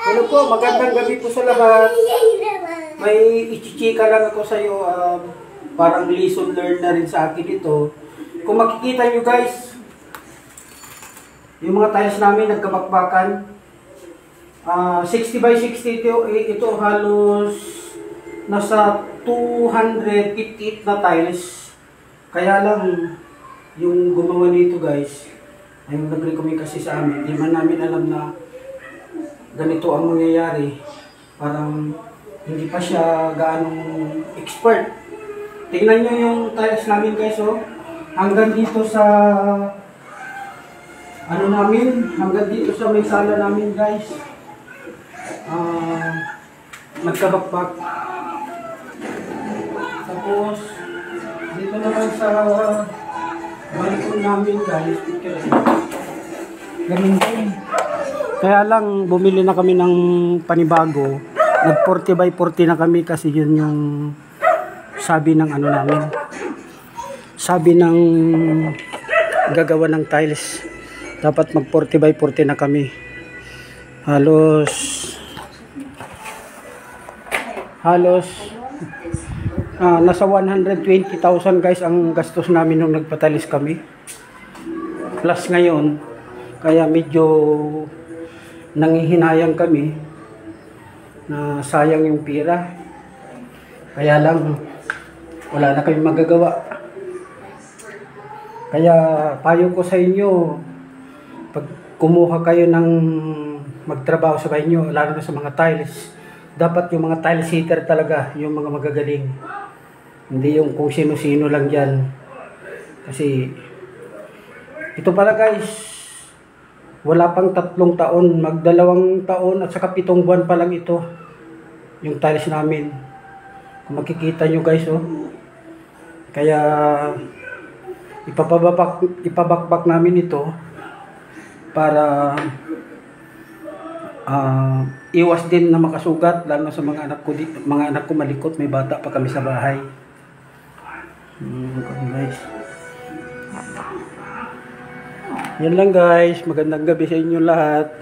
Hello po, magandang gabi po sa lahat. May ichichika lang ako sa iyo, parang lesson learned na rin sa akin ito. Kung makikita nyo guys, yung mga tiles namin nagkabakbakan. 60 by 60 ito halos nasa 258 na tiles. Kaya lang, yung gumawa nito guys, ay nag-recommend kasi sa amin. Hindi man namin alam na ganito ang mangyayari. Parang hindi pa siya gaanong expert. Tingnan nyo yung tiles namin guys, oh. Hanggang dito sa ano namin, hanggang dito sa may sala namin guys. Nagkabakbak. Tapos dito naman sa balkon namin guys, ganun din. Kaya lang bumili na kami ng panibago. Nag 40 by 40 na kami kasi yun yung sabi ng ano namin. Sabi ng gagawa ng tiles. Dapat mag 40 by 40 na kami. Halos nasa 120,000 guys ang gastos namin nung nagpatalis kami. Plus ngayon, kaya medyo nanghihinayang kami na sayang yung pira. Kaya lang wala na kami magagawa. Kaya payo ko sa inyo, pag kumuha kayo ng magtrabaho sa bahay nyo, lalo na sa mga tiles, dapat yung mga tile sitter talaga, yung mga magagaling. Hindi yung kung sino-sino lang dyan. Kasi ito pala guys, wala pang 3 taon, mag 2 taon at saka 7 buwan pa lang ito yung tiles namin. Kung makikita nyo guys, oh. Kaya ipabakbak namin ito para iwas din na makasugat, lalo sa mga anak ko malikot, may bata pa kami sa bahay. Guys, yan lang guys, magandang gabi sa inyo lahat.